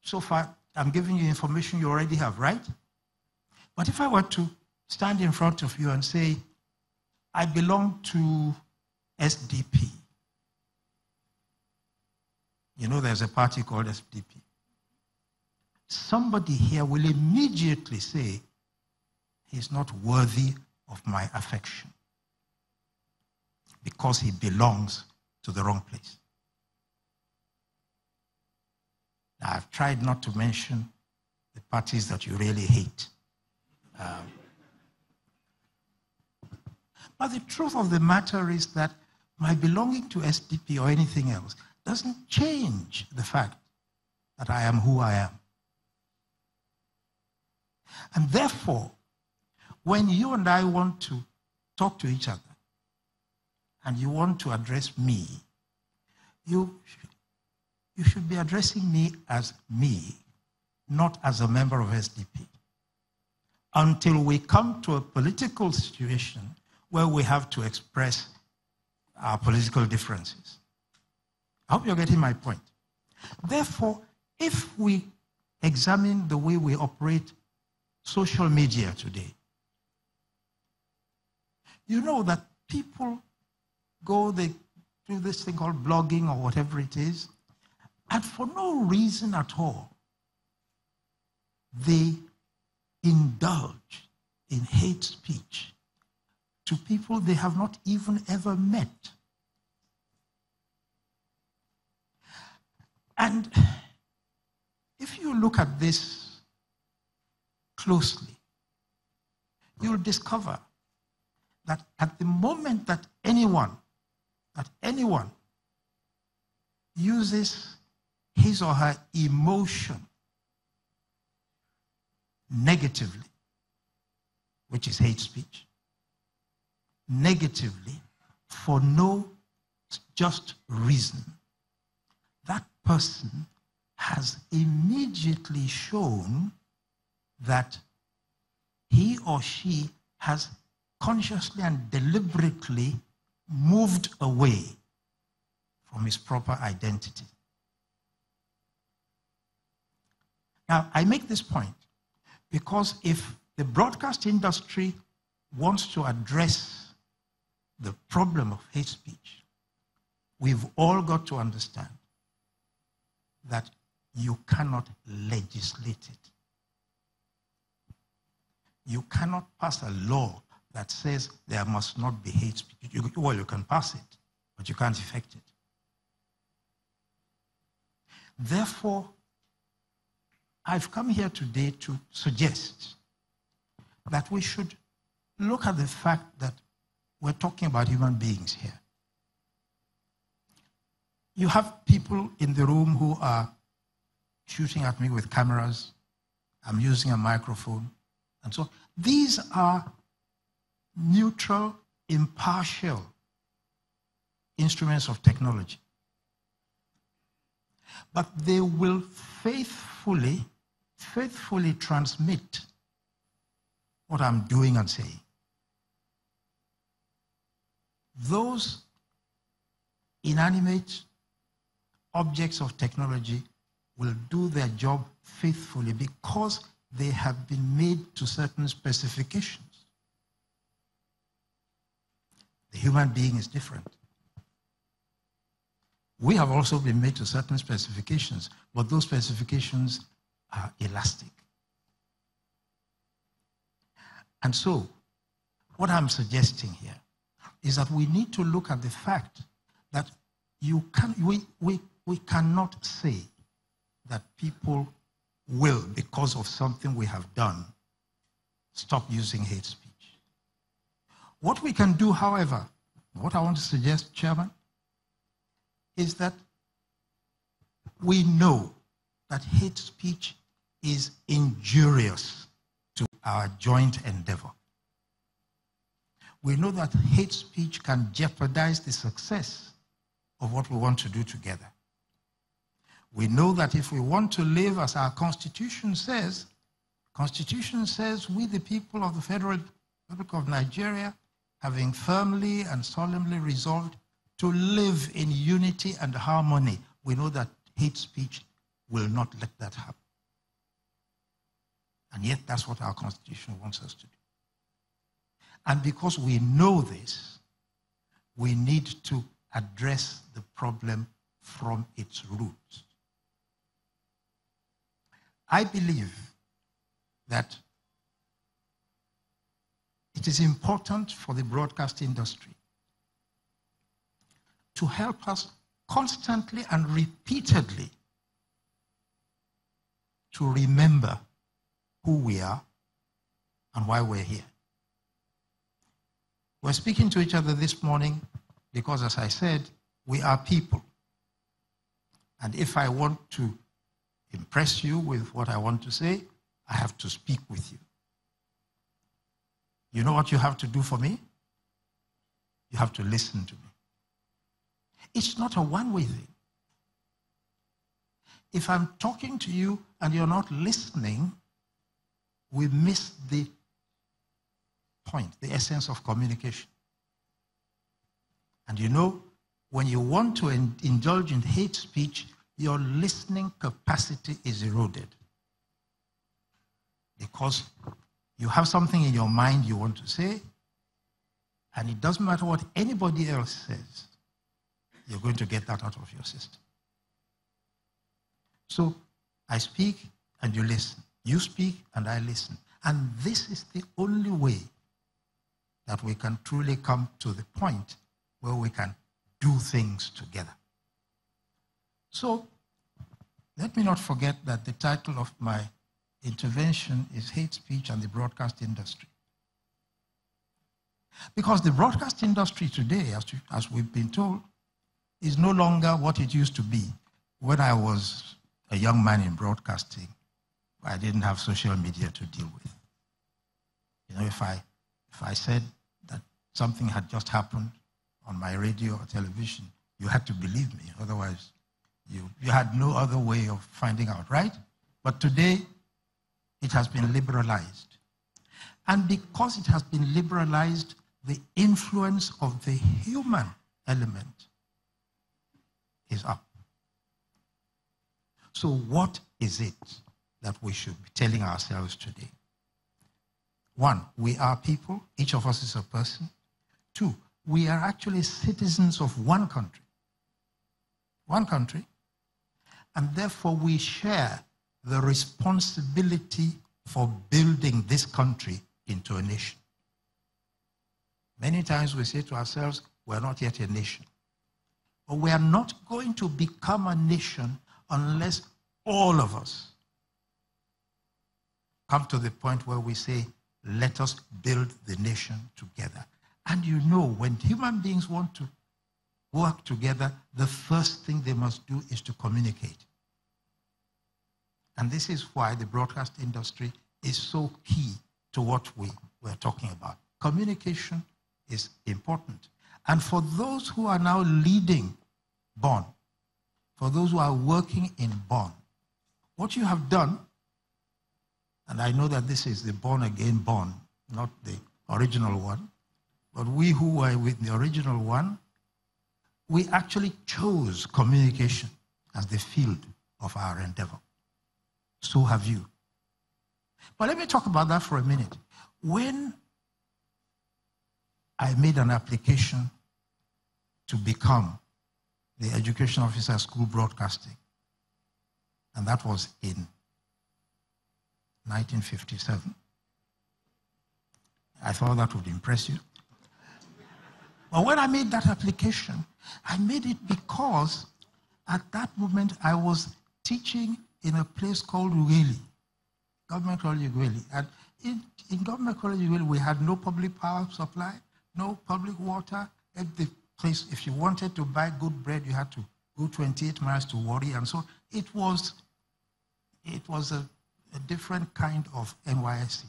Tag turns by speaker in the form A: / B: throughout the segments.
A: so far, I'm giving you information you already have, right? But if I were to stand in front of you and say, I belong to SDP. You know there's a party called SDP. Somebody here will immediately say, he's not worthy of my affection because he belongs to the wrong place. Now, I've tried not to mention the parties that you really hate. But the truth of the matter is that my belonging to SDP or anything else doesn't change the fact that I am who I am. And therefore, when you and I want to talk to each other and you want to address me, you should be addressing me as me, not as a member of SDP. Until we come to a political situation where we have to express our political differences. I hope you're getting my point. Therefore, if we examine the way we operate social media today, you know that people they do this thing called blogging or whatever it is, and for no reason at all, they indulge in hate speech to people they have not even ever met. And if you look at this closely, you'll discover that at the moment that anyone uses his or her emotion negatively, which is hate speech, negatively for no just reason, that person has immediately shown that he or she has consciously and deliberately moved away from his proper identity. Now, I make this point because if the broadcast industry wants to address the problem of hate speech, we've all got to understand that you cannot legislate it. You cannot pass a law that says there must not be hate speech. Well, you can pass it, but you can't effect it. Therefore, I've come here today to suggest that we should look at the fact that we're talking about human beings here. You have people in the room who are shooting at me with cameras. I'm using a microphone. And so these are neutral, impartial instruments of technology. But they will faithfully transmit what I'm doing and saying. Those inanimate objects of technology will do their job faithfully because they have been made to certain specifications. The human being is different. We have also been made to certain specifications, but those specifications are elastic. And so, what I'm suggesting here is that we need to look at the fact that we cannot say that people will, because of something we have done, stop using hate speech. What we can do, however, what I want to suggest, Chairman, is that we know that hate speech is injurious to our joint endeavor. We know that hate speech can jeopardize the success of what we want to do together. We know that if we want to live as our Constitution says we, the people of the Federal Republic of Nigeria, having firmly and solemnly resolved to live in unity and harmony, we know that hate speech will not let that happen. And yet that's what our Constitution wants us to do. And because we know this, we need to address the problem from its roots. I believe that it is important for the broadcast industry to help us constantly and repeatedly to remember who we are and why we're here. We're speaking to each other this morning because, as I said, we are people. And if I want to impress you with what I want to say, I have to speak with you. You know what you have to do for me? You have to listen to me. It's not a one-way thing. If I'm talking to you and you're not listening, we miss the point, the essence of communication. And you know, when you want to indulge in hate speech, your listening capacity is eroded. Because you have something in your mind you want to say, and it doesn't matter what anybody else says, you're going to get that out of your system. So I speak and you listen. You speak and I listen. And this is the only way that we can truly come to the point where we can do things together. So let me not forget that the title of my intervention is Hate Speech and the Broadcast Industry. Because the broadcast industry today, as we've been told, is no longer what it used to be. When I was a young man in broadcasting, I didn't have social media to deal with. You know, if I said that something had just happened on my radio or television, you had to believe me. Otherwise, you had no other way of finding out, right? But today, it has been liberalized. And because it has been liberalized, the influence of the human element is up. So what is it that we should be telling ourselves today? One, we are people. Each of us is a person. Two, we are actually citizens of one country. One country. And therefore we share the responsibility for building this country into a nation. Many times we say to ourselves, we're not yet a nation. But we are not going to become a nation unless all of us come to the point where we say, let us build the nation together. And you know, when human beings want to work together, the first thing they must do is to communicate. And this is why the broadcast industry is so key to what we're talking about. Communication is important. And for those who are now leading Bonn, for those who are working in Bonn, what you have done, and I know that this is the born again Bonn, not the original one, but we who were with the original one, we actually chose communication as the field of our endeavor. So have you. But let me talk about that for a minute. When I made an application to become the education officer at school broadcasting, and that was in 1957. I thought that would impress you. But when I made that application, I made it because at that moment I was teaching in a place called Ughelli, Government College Ughelli. And in Government College Ughelli, we had no public power supply, no public water. At the place, if you wanted to buy good bread, you had to go 28 miles to Warri. And so it was a different kind of NYSC.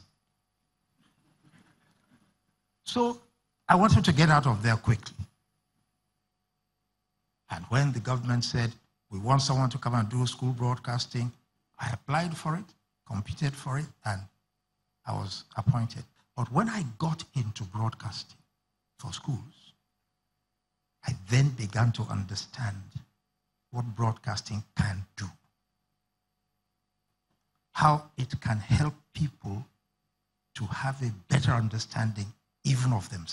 A: So I wanted to get out of there quickly. And when the government said, we want someone to come and do school broadcasting, I applied for it, competed for it, and I was appointed. But when I got into broadcasting for schools, I then began to understand what broadcasting can do. how it can help people to have a better understanding even of themselves.